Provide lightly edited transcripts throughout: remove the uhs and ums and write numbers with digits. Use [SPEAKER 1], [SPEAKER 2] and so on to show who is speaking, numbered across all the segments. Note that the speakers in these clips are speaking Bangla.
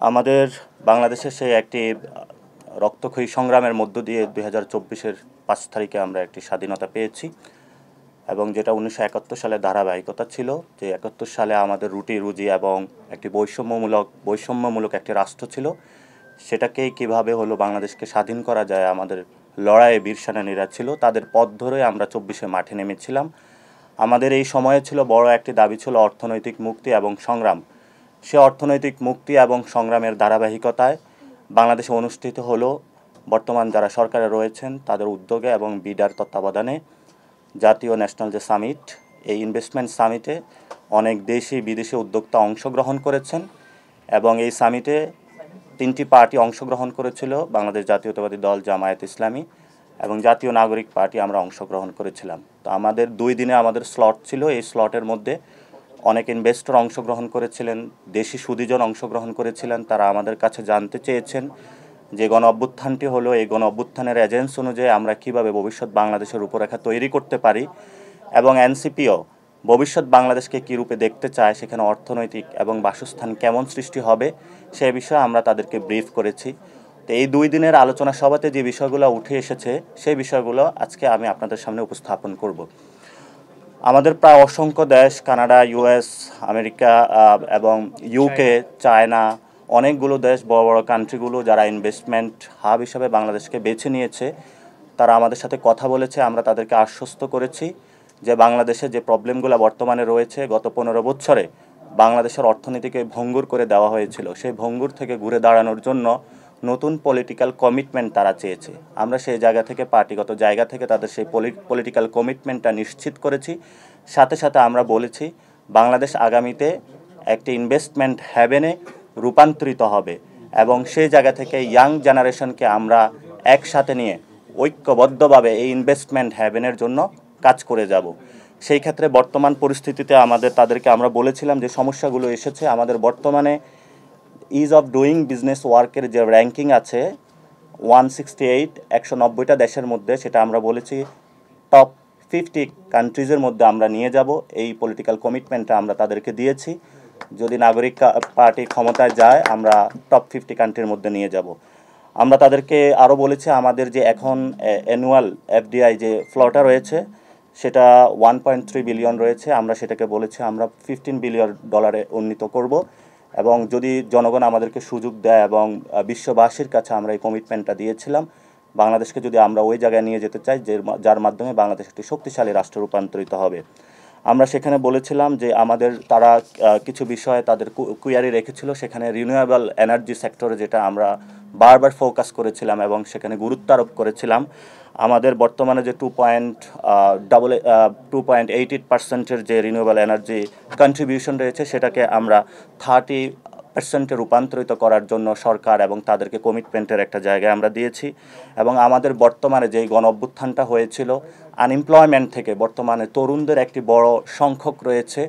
[SPEAKER 1] আমাদের বাংলাদেশের সেই একটি রক্তক্ষয়ী সংগ্রামের মধ্য দিয়ে 2024-এর 5 তারিখে আমরা একটি স্বাধীনতা পেয়েছি এবং যেটা 1971 সালে ধারাবাহিকতা ছিল, যে 71 সালে আমাদের রুটি রুজি এবং একটি বৈষম্যমূলক একটি রাষ্ট্র ছিল, সেটাকেই কিভাবে হলো বাংলাদেশকে স্বাধীন করা যায় আমাদের লড়াইয়ে বীর সেনানীরা ছিল, তাদের পথ ধরে আমরা 24-এ মাঠে নেমেছিলাম। আমাদের এই সময়ে ছিল বড় একটি দাবি ছিল অর্থনৈতিক মুক্তি এবং সংগ্রাম। সে অর্থনৈতিক মুক্তি এবং সংগ্রামের ধারাবাহিকতায় বাংলাদেশে অনুষ্ঠিত হলো বর্তমান যারা সরকারে রয়েছেন তাদের উদ্যোগে এবং বিডার তত্ত্বাবধানে জাতীয় ন্যাশনাল যে সামিট, এই ইনভেস্টমেন্ট সামিটে অনেক দেশি বিদেশি উদ্যোক্তা অংশগ্রহণ করেছেন এবং এই সামিটে 3টি পার্টি অংশগ্রহণ করেছিল, বাংলাদেশ জাতীয়তাবাদী দল, জামায়াত ইসলামী এবং জাতীয় নাগরিক পার্টি। আমরা অংশগ্রহণ করেছিলাম। তো আমাদের 2 দিনে আমাদের স্লট ছিল। এই স্লটের মধ্যে অনেক ইনভেস্টর অংশগ্রহণ করেছিলেন, দেশি সুদীজন অংশগ্রহণ করেছিলেন। তারা আমাদের কাছে জানতে চেয়েছেন যে গণ অভ্যুত্থানটি হলো, এই গণ অভ্যুত্থানের এজেন্স অনুযায়ী আমরা কিভাবে ভবিষ্যৎ বাংলাদেশের রূপরেখা তৈরি করতে পারি এবং এনসিপিও ভবিষ্যৎ বাংলাদেশকে কী রূপে দেখতে চায়, সেখানে অর্থনৈতিক এবং বাসস্থান কেমন সৃষ্টি হবে সে বিষয়ে আমরা তাদেরকে ব্রিফ করেছি। তো এই 2 দিনের আলোচনা সভাতে যে বিষয়গুলো উঠে এসেছে সেই বিষয়গুলো আজকে আমি আপনাদের সামনে উপস্থাপন করব। আমাদের প্রায় অসংখ্য দেশ, কানাডা, ইউএস, আমেরিকা এবং ইউকে, চায়না, অনেকগুলো দেশ, বড় বড় কান্ট্রিগুলো যারা ইনভেস্টমেন্ট হাব হিসাবে বাংলাদেশকে বেছে নিয়েছে, তারা আমাদের সাথে কথা বলেছে। আমরা তাদেরকে আশ্বস্ত করেছি যে বাংলাদেশে যে প্রবলেমগুলো বর্তমানে রয়েছে, গত 15 বছরে বাংলাদেশের অর্থনীতিকে ভঙ্গুর করে দেওয়া হয়েছিল, সেই ভঙ্গুর থেকে ঘুরে দাঁড়ানোর জন্য নতুন পলিটিক্যাল কমিটমেন্ট তারা চেয়েছে। আমরা সেই জায়গা থেকে, পার্টিগত জায়গা থেকে তাদের সেই পলিটিক্যাল কমিটমেন্টটা নিশ্চিত করেছি। সাথে সাথে আমরা বলেছি বাংলাদেশ আগামীতে একটি ইনভেস্টমেন্ট হ্যাভেনে রূপান্তরিত হবে এবং সেই জায়গা থেকে ইয়াং জেনারেশনকে আমরা একসাথে নিয়ে ঐক্যবদ্ধভাবে এই ইনভেস্টমেন্ট হ্যাভেনের জন্য কাজ করে যাব। সেই ক্ষেত্রে বর্তমান পরিস্থিতিতে তাদেরকে আমরা বলেছিলাম যে সমস্যাগুলো এসেছে। আমাদের বর্তমানে ইজ অফ ডুইং বিজনেস ওয়ার্কের যে র্যাঙ্কিং আছে 168, 190টা দেশের মধ্যে, সেটা আমরা বলেছি টপ 50 কান্ট্রিজের মধ্যে আমরা নিয়ে যাব। এই পলিটিক্যাল কমিটমেন্টটা আমরা তাদেরকে দিয়েছি। যদি নাগরিক পার্টি ক্ষমতায় যায় আমরা টপ 50 কান্ট্রির মধ্যে নিয়ে যাব। আমরা তাদেরকে আরও বলেছি আমাদের যে এখন অ্যানুয়াল এফডিআই যে ফ্লোটা রয়েছে সেটা 1.3 বিলিয়ন রয়েছে। আমরা সেটাকে বলেছি আমরা $15 বিলিয়ন উন্নীত করব এবং যদি জনগণ আমাদেরকে সুযোগ দেয় এবং বিশ্ববাসীর কাছে আমরা এই কমিটমেন্টটা দিয়েছিলাম, বাংলাদেশকে যদি আমরা ওই জায়গায় নিয়ে যেতে চাই যার মাধ্যমে বাংলাদেশ একটি শক্তিশালী রাষ্ট্রে রূপান্তরিত হবে। আমরা সেখানে বলেছিলাম যে তারা কিছু বিষয়ে তাদের কুয়ারি রেখেছিল, সেখানে রিনিউয়েবল এনার্জি সেক্টরে যেটা আমরা বারবার ফোকাস করেছিলাম এবং সেখানে গুরুত্ব আরোপ করেছিলাম। আমাদের বর্তমানে যে 2.88% যে রিনিউয়েবল এনার্জি কন্ট্রিবিউশন রয়েছে সেটাকে আমরা 30% রূপান্তরিত করার জন্য সরকার এবং তাদেরকে কমিটমেন্টের একটা জায়গায় আমরা দিয়েছি। এবং আমাদের বর্তমানে যেই গণ অভ্যুত্থানটা হয়েছিল, আনএমপ্লয়মেন্ট থেকে বর্তমানে তরুণদের একটি বড় সংখ্যক রয়েছে,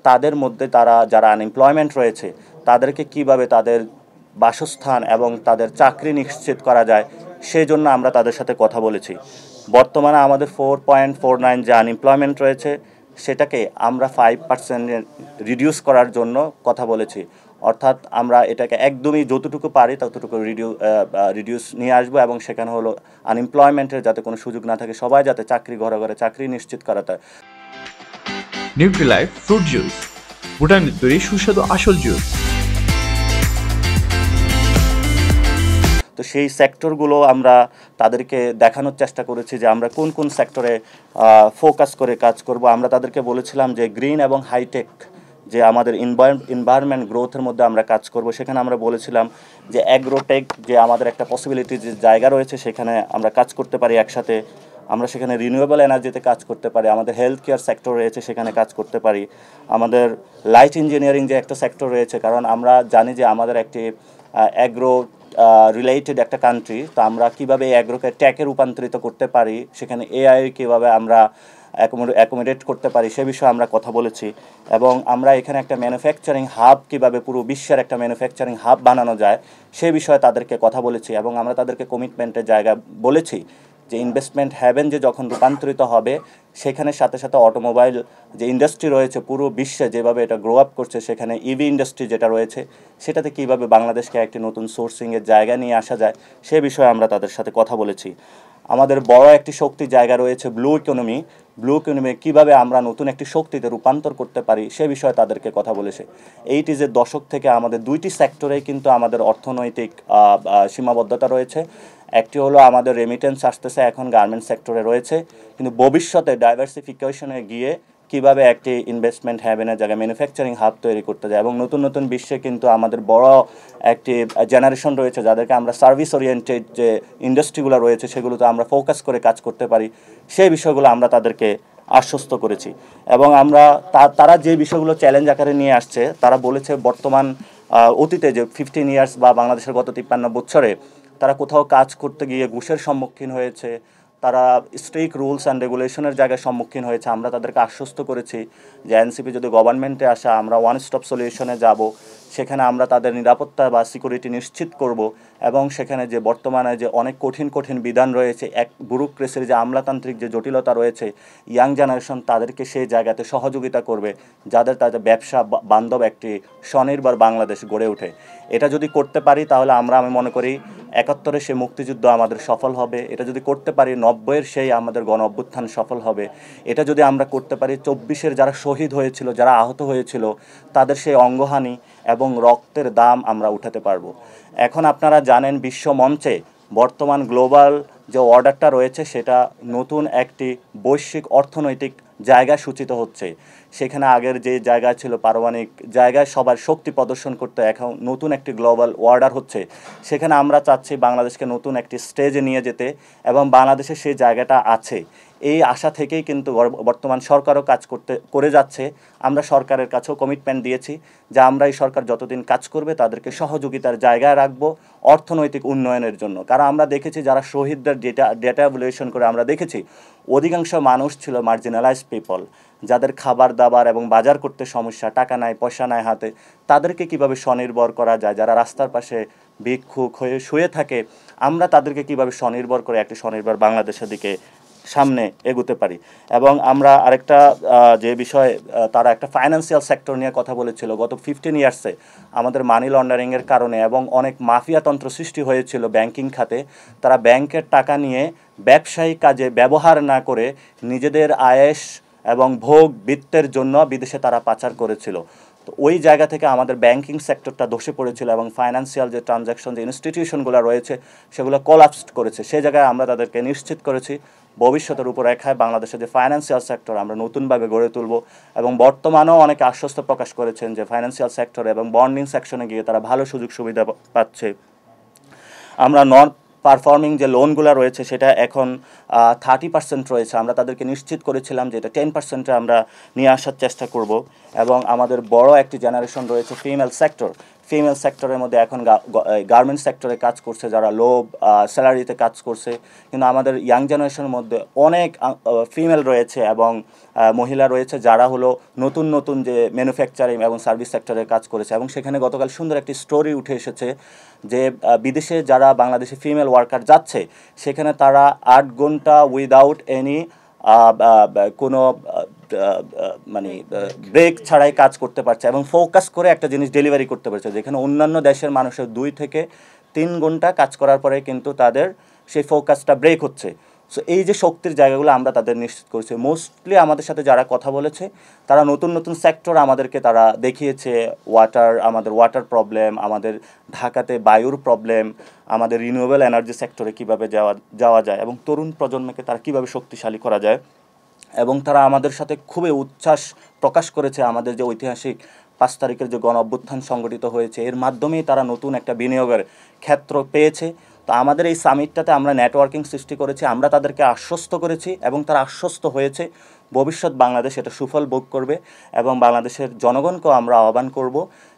[SPEAKER 1] তাদের মধ্যে যারা আনএমপ্লয়মেন্ট রয়েছে তাদেরকে কিভাবে তাদের বাসস্থান এবং তাদের চাকরি নিশ্চিত করা যায় সেই জন্য আমরা তাদের সাথে কথা বলেছি। বর্তমানে আমাদের 4.49 যে আনএমপ্লয়মেন্ট রয়েছে সেটাকে আমরা 5% রিডিউস করার জন্য কথা বলেছি। অর্থাৎ আমরা এটাকে একদমই যতটুকু পারি ততটুকু রিডিউস নিয়ে আসবো এবং সেখানে হলো আনএমপ্লয়মেন্টের যাতে কোনো সুযোগ না থাকে, সবাই যাতে ঘরে ঘরে চাকরি নিশ্চিত করা যায়।
[SPEAKER 2] নিউট্রিলাইফ ফ্রুট জুস, ভুটানের তৈরি সুস্বাদু আসল জুস।
[SPEAKER 1] তো সেই সেক্টরগুলো আমরা তাদেরকে দেখানোর চেষ্টা করেছি যে আমরা কোন কোন সেক্টরে ফোকাস করে কাজ করব। আমরা তাদেরকে বলেছিলাম যে গ্রিন এবং হাইটেক যে আমাদের এনভায়রনমেন্ট গ্রোথের মধ্যে আমরা কাজ করব। সেখানে আমরা বলেছিলাম যে অ্যাগ্রোটেক যে আমাদের একটা পসিবিলিটি যে জায়গা রয়েছে সেখানে আমরা কাজ করতে পারি একসাথে। আমরা সেখানে রিনিউয়েবল এনার্জিতে কাজ করতে পারি, আমাদের হেলথ কেয়ার সেক্টর রয়েছে সেখানে কাজ করতে পারি, আমাদের লাইট ইঞ্জিনিয়ারিং যে একটা সেক্টর রয়েছে, কারণ আমরা জানি যে আমাদের একটি অ্যাগ্রো রিলেটেড একটা কান্ট্রি। তো আমরা কীভাবে অ্যাগ্রোকে ট্যাকে রূপান্তরিত করতে পারি, সেখানে এআই কীভাবে আমরা অ্যাকোমোডেট করতে পারি সে বিষয়ে আমরা কথা বলেছি। এবং আমরা এখানে একটা ম্যানুফ্যাকচারিং হাব কীভাবে পুরো বিশ্বের একটা ম্যানুফ্যাকচারিং হাব বানানো যায় সে বিষয়ে তাদেরকে কথা বলেছি এবং আমরা তাদেরকে কমিটমেন্টের জায়গা বলেছি যে ইনভেস্টমেন্ট হ্যাভেন যে যখন রূপান্তরিত হবে, সেখানে সাথে সাথে অটোমোবাইল যে ইন্ডাস্ট্রি রয়েছে পুরো বিশ্বে যেভাবে এটা গ্রো আপ করছে, সেখানে ইভি ইন্ডাস্ট্রি যেটা রয়েছে সেটাতে কীভাবে বাংলাদেশকে একটি নতুন সোর্সিংয়ের জায়গা নিয়ে আসা যায় সে বিষয়ে আমরা তাদের সাথে কথা বলেছি। আমাদের বড় একটি শক্তির জায়গা রয়েছে ব্লু ইকোনমি কীভাবে আমরা নতুন একটি শক্তিতে রূপান্তর করতে পারি সে বিষয়ে তাদেরকে কথা বলেছে। এইটিজের দশক থেকে আমাদের দুইটি সেক্টরেই কিন্তু আমাদের অর্থনৈতিক সীমাবদ্ধতা রয়েছে। একটি হলো আমাদের রেমিটেন্স আসতেছে এখন গার্মেন্টস সেক্টরে রয়েছে, কিন্তু ভবিষ্যতে ডাইভার্সিফিকেশনে গিয়ে কীভাবে একটি ইনভেস্টমেন্ট হ্যাভেনের জায়গায় ম্যানুফ্যাকচারিং হাব তৈরি করতে যায়, এবং নতুন নতুন বিশ্বে কিন্তু আমাদের বড় একটি জেনারেশন রয়েছে যাদেরকে আমরা সার্ভিস ওরিয়েন্টেড যে ইন্ডাস্ট্রিগুলো রয়েছে সেগুলোতে আমরা ফোকাস করে কাজ করতে পারি, সেই বিষয়গুলো আমরা তাদেরকে আশ্বস্ত করেছি। এবং আমরা তারা যে বিষয়গুলো চ্যালেঞ্জ আকারে নিয়ে আসছে, তারা বলেছে বর্তমান অতীতে যে 15 ইয়ার্স বা বাংলাদেশের গত 53 বছরে তারা কোথাও কাজ করতে গিয়ে ঘুষের সম্মুখীন হয়েছে, তারা স্ট্রিক্ট রুলস অ্যান্ড রেগুলেশনের জায়গায় সম্মুখীন হয়েছে। আমরা তাদেরকে আশ্বস্ত করেছি যে এনসিপি যদি গভর্নমেন্টে আসা, আমরা ওয়ান স্টপ সলিউশনে যাব, সেখানে আমরা তাদের নিরাপত্তা বা সিকিউরিটি নিশ্চিত করব, এবং সেখানে যে বর্তমানে যে অনেক কঠিন বিধান রয়েছে, এক ব্যুরোক্রেসির যে আমলাতান্ত্রিক যে জটিলতা রয়েছে, ইয়াং জেনারেশন তাদেরকে সেই জায়গাতে সহযোগিতা করবে যাদের তাদের ব্যবসা বান্ধব একটি স্বনির্ভর বাংলাদেশ গড়ে ওঠে। এটা যদি করতে পারি তাহলে আমি মনে করি 71-এর সেই মুক্তিযুদ্ধ আমাদের সফল হবে। এটা যদি করতে পারি 90-এর সেই আমাদের গণ অভ্যুত্থান সফল হবে। এটা যদি আমরা করতে পারি 24-এর যারা শহীদ হয়েছিল, যারা আহত হয়েছিল, তাদের সেই অঙ্গহানি এবং রক্তের দাম আমরা উঠাতে পারবো। এখন আপনারা জানেন বিশ্ব মঞ্চে বর্তমান গ্লোবাল যে অর্ডারটা রয়েছে সেটা নতুন একটি বৈশ্বিক অর্থনৈতিক জায়গা সূচিত হচ্ছে। সেখানে আগের যে জায়গা ছিল পারমাণবিক জায়গায় সবার শক্তি প্রদর্শন করতে, এখন নতুন একটি গ্লোবাল অর্ডার হচ্ছে। সেখানে আমরা চাচ্ছি বাংলাদেশকে নতুন একটি স্টেজে নিয়ে যেতে, এবং বাংলাদেশে সেই জায়গাটা আছে। এই আশা থেকেই কিন্তু বর্তমান সরকারও কাজ করে যাচ্ছে। আমরা সরকারের কাছেও কমিটমেন্ট দিয়েছি যে আমরা এই সরকার যতদিন কাজ করবে তাদেরকে সহযোগিতার জায়গায় রাখবো অর্থনৈতিক উন্নয়নের জন্য। কারণ আমরা দেখেছি যারা শহীদদের ডেটা এভ্যালুয়েশন করে আমরা দেখেছি অধিকাংশ মানুষ ছিল মার্জিনালাইজড পিপল, যাদের খাবার দাবার এবং বাজার করতে সমস্যা, টাকা নাই পয়সা নাই হাতে, তাদেরকে কিভাবে স্বনির্ভর করা যায়, যারা রাস্তার পাশে ভিক্ষুক হয়ে শুয়ে থাকে, আমরা তাদেরকে কিভাবে স্বনির্ভর করে একটি স্বনির্ভর বাংলাদেশের দিকে সামনে এগোতে পারি। এবং আমরা আরেকটা যে বিষয়, তারা একটা ফাইন্যান্সিয়াল সেক্টর নিয়ে কথা বলেছিল। গত 15 ইয়ার্সে আমাদের মানি লন্ডারিংয়ের কারণে এবং অনেক মাফিয়াতন্ত্র সৃষ্টি হয়েছিল ব্যাংকিং খাতে। তারা ব্যাংকের টাকা নিয়ে ব্যবসায়িক কাজে ব্যবহার না করে নিজেদের আয়েশ এবং ভোগ বৃত্তের জন্য বিদেশে তারা পাচার করেছিল। তো ওই জায়গা থেকে আমাদের ব্যাংকিং সেক্টরটা ধসে পড়েছিল, এবং ফাইন্যান্সিয়াল যে ট্রানজ্যাকশন যে ইনস্টিটিউশনগুলো রয়েছে সেগুলো কোলাপসড করেছে। সেই জায়গায় আমরা তাদেরকে নিশ্চিত করেছি ভবিষ্যতের রূপরেখায় বাংলাদেশের যে ফাইন্যান্সিয়াল সেক্টর আমরা নতুনভাবে গড়ে তুলব। এবং বর্তমানেও অনেকে আশ্বস্ত প্রকাশ করেছেন যে ফাইন্যান্সিয়াল সেক্টর এবং বন্ডিং সেকশনে গিয়ে তারা ভালো সুযোগ সুবিধা পাচ্ছে। আমরা নন পারফর্মিং যে লোনগুলো রয়েছে সেটা এখন 30% রয়েছে। আমরা তাদেরকে নিশ্চিত করেছিলাম যে এটা 10%-এ আমরা নিয়ে আসার চেষ্টা করব। এবং আমাদের বড় একটি জেনারেশন রয়েছে ফিমেল সেক্টরের মধ্যে এখন গার্মেন্টস সেক্টরে কাজ করছে যারা লো স্যালারিতে কাজ করছে, কিন্তু আমাদের ইয়াং জেনারেশনের মধ্যে অনেক ফিমেল রয়েছে এবং মহিলা রয়েছে যারা হলো নতুন যে ম্যানুফ্যাকচারিং এবং সার্ভিস সেক্টরে কাজ করেছে। এবং সেখানে গতকাল সুন্দর একটি স্টোরি উঠে এসেছে যে বিদেশে যারা বাংলাদেশে ফিমেল ওয়ার্কার যাচ্ছে সেখানে তারা 8 ঘন্টা উইদাউট এনি কোনো মানে ব্রেক ছাড়াই কাজ করতে পারছে এবং ফোকাস করে একটা জিনিস ডেলিভারি করতে পারছে, যেখানে অন্যান্য দেশের মানুষের 2 থেকে 3 ঘন্টা কাজ করার পরে কিন্তু তাদের সেই ফোকাসটা ব্রেক হচ্ছে। সো এই যে শক্তির জায়গাগুলো আমরা তাদের নিশ্চিত করেছি। মোস্টলি আমাদের সাথে যারা কথা বলেছে তারা নতুন সেক্টর আমাদেরকে তারা দেখিয়েছে। আমাদের ওয়াটার প্রবলেম, আমাদের ঢাকাতে বায়ুর প্রবলেম, আমাদের রিনিউয়েবল এনার্জি সেক্টরে কীভাবে যাওয়া যায় এবং তরুণ প্রজন্মকে তারা কীভাবে শক্তিশালী করা যায়। এবং তারা আমাদের সাথে খুবই উচ্ছ্বাস প্রকাশ করেছে আমাদের যে ঐতিহাসিক 5 তারিখের যে গণ অভ্যুত্থান সংগঠিত হয়েছে এর মাধ্যমেই তারা নতুন একটা বিনিয়োগের ক্ষেত্র পেয়েছে। তো আমাদের এই সামিটটাতে আমরা নেটওয়ার্কিং সৃষ্টি করেছি, আমরা তাদেরকে আশ্বস্ত করেছি এবং তারা আশ্বস্ত হয়েছে ভবিষ্যৎ বাংলাদেশ এটা সুফল ভোগ করবে। এবং বাংলাদেশের জনগণকেও আমরা আহ্বান করব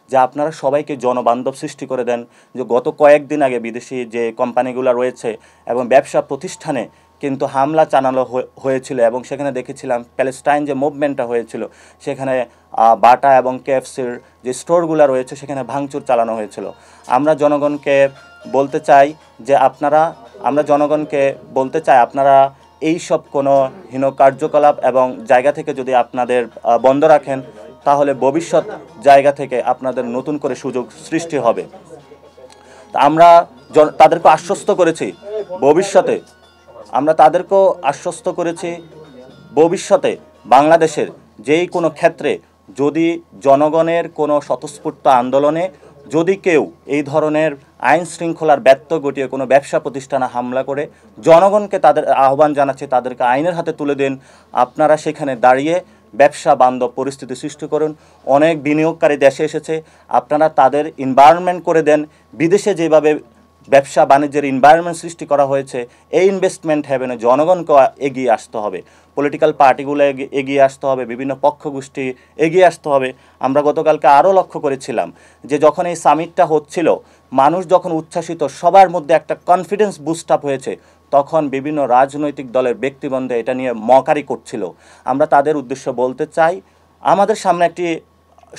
[SPEAKER 1] যে আপনারা সবাইকে জনবান্ধব সৃষ্টি করে দেন। যে গত কয়েকদিন আগে বিদেশি যে কোম্পানিগুলো রয়েছে এবং ব্যবসা প্রতিষ্ঠানে কিন্তু হামলা চালানো হয়েছিল এবং সেখানে দেখেছিলাম প্যালেস্টাইন যে মুভমেন্টটা হয়েছিল সেখানে বাটা এবং কেএফসির যে স্টোরগুলো রয়েছে সেখানে ভাঙচুর চালানো হয়েছিল। আমরা জনগণকে বলতে চাই যে আপনারা আমরা জনগণকে বলতে চাই, আপনারা এই সব কোনো হীন কার্যকলাপ এবং জায়গা থেকে যদি আপনাদের বন্ধ রাখেন, তাহলে ভবিষ্যৎ জায়গা থেকে আপনাদের নতুন করে সুযোগ সৃষ্টি হবে। আমরা তাদেরকে আশ্বস্ত করেছি ভবিষ্যতে, আমরা তাদেরকেও আশ্বস্ত করেছি ভবিষ্যতে বাংলাদেশের যেই কোনো ক্ষেত্রে যদি জনগণের কোনো স্বতঃস্ফূর্ত আন্দোলনে যদি কেউ এই ধরনের আইন শৃঙ্খলার ব্যর্থ ঘটিয়ে কোনো ব্যবসা প্রতিষ্ঠানে হামলা করে, জনগণকে তাদের আহ্বান জানাচ্ছে তাদেরকে আইনের হাতে তুলে দেন। আপনারা সেখানে দাঁড়িয়ে ব্যবসা বান্ধব পরিস্থিতি সৃষ্টি করুন। অনেক বিনিয়োগকারী দেশে এসেছে, আপনারা তাদের এনভায়রনমেন্ট করে দেন। বিদেশে যেভাবে ব্যবসা বাণিজ্যের এনভায়রনমেন্ট সৃষ্টি করা হয়েছে, এই ইনভেস্টমেন্ট হ্যাভেনে জনগণকে এগিয়ে আসতে হবে, পলিটিক্যাল পার্টিগুলো এগিয়ে আসতে হবে, বিভিন্ন পক্ষগোষ্ঠী এগিয়ে আসতে হবে। আমরা গতকালকে আরও লক্ষ্য করেছিলাম যে যখন এই সামিটটা হচ্ছিল, মানুষ যখন উচ্ছ্বাসিত, সবার মধ্যে একটা কনফিডেন্স বুস্ট আপ হয়েছে, তখন বিভিন্ন রাজনৈতিক দলের ব্যক্তিবৃন্দ এটা নিয়ে মকারি করছিল। আমরা তাদের উদ্দেশ্যে বলতে চাই, আমাদের সামনে একটি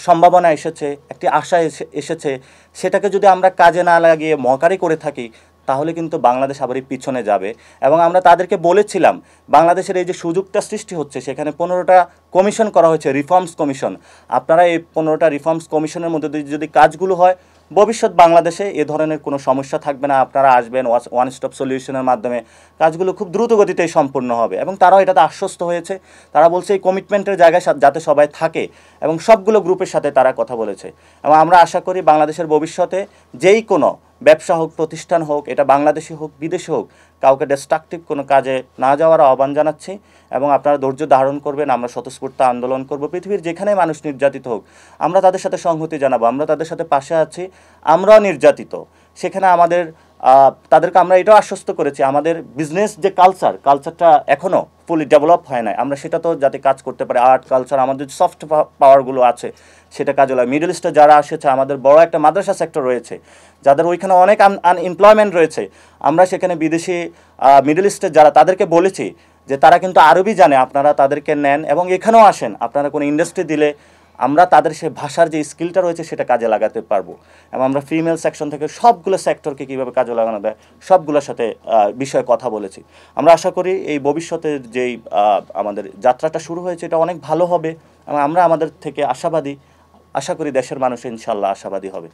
[SPEAKER 1] সম্ভাবনা এসেছে, একটি আশা এসেছে, সেটাকে যদি আমরা কাজে না লাগিয়ে মকারি করে থাকি, তাহলে কিন্তু বাংলাদেশ আবারই পিছনে যাবে। এবং আমরা তাদেরকে বলেছিলাম, বাংলাদেশের এই যে সুযোগটা সৃষ্টি হচ্ছে, সেখানে 15টা কমিশন করা হয়েছে, রিফর্মস কমিশন। আপনারা এই 15টা রিফর্মস কমিশনের মধ্যে দিয়ে যদি কাজগুলো হয়, ভবিষ্যৎ বাংলাদেশে এ ধরনের কোনো সমস্যা থাকবে না। আপনারা আসবেন, ওয়ান স্টপ সলিউশনের মাধ্যমে কাজগুলো খুব দ্রুত গতিতেই সম্পূর্ণ হবে। এবং তারাও এটাতে আশ্বস্ত হয়েছে। তারা বলছে এই কমিটমেন্টের জায়গায় যাতে সবাই থাকে, এবং সবগুলো গ্রুপের সাথে তারা কথা বলেছে। এবং আমরা আশা করি বাংলাদেশের ভবিষ্যতে যেই কোনো ব্যবসা হোক, প্রতিষ্ঠান হোক, এটা বাংলাদেশি হোক, বিদেশি হোক, কাউকে ডিস্ট্রাকটিভ কোনো কাজে না যাওয়ার আহ্বান জানাচ্ছি। এবং আপনারা ধৈর্য ধারণ করবেন, আমরা স্বতঃস্ফূর্ত আন্দোলন করব। পৃথিবীর যেখানে মানুষ নির্যাতিত হোক, আমরা তাদের সাথে সংহতি জানাবো, আমরা তাদের সাথে পাশে আছি। আমরাও নির্যাতিত, সেখানে তাদেরকে আমরা এটাও আশ্বস্ত করেছি, আমাদের বিজনেস যে কালচারটা এখনও ফুলি ডেভেলপ হয় না, আমরা সেটা তো যাতে কাজ করতে পারি। আর্ট কালচার, আমাদের সফট পাওয়ারগুলো আছে, সেটা কাজে লাগে। মিডল ইস্টে যারা এসেছে, আমাদের বড় একটা মাদ্রাসা সেক্টর রয়েছে, যাদের ওইখানে অনেক আনএমপ্লয়মেন্ট রয়েছে। আমরা সেখানে বিদেশি মিডল ইস্টের যারা, তাদেরকে বলেছি যে তারা কিন্তু আরবি জানে, আপনারা তাদেরকে নেন এবং এখানেও আসেন। আপনারা কোনো ইন্ডাস্ট্রি দিলে আমরা তাদের সে ভাষার যে স্কিলটা রয়েছে সেটা কাজে লাগাতে পারবো। এবং আমরা ফিমেল সেকশন থেকে সবগুলো সেক্টরকে কীভাবে কাজে লাগানো যায় সবগুলোর সাথে বিষয়ে কথা বলেছি। আমরা আশা করি এই ভবিষ্যতের যেই আমাদের যাত্রাটা শুরু হয়েছে, এটা অনেক ভালো হবে। এবং আমরা আমাদের থেকে আশাবাদী, আশা করি দেশের মানুষ ইনশাল্লাহ আশাবাদী হবে।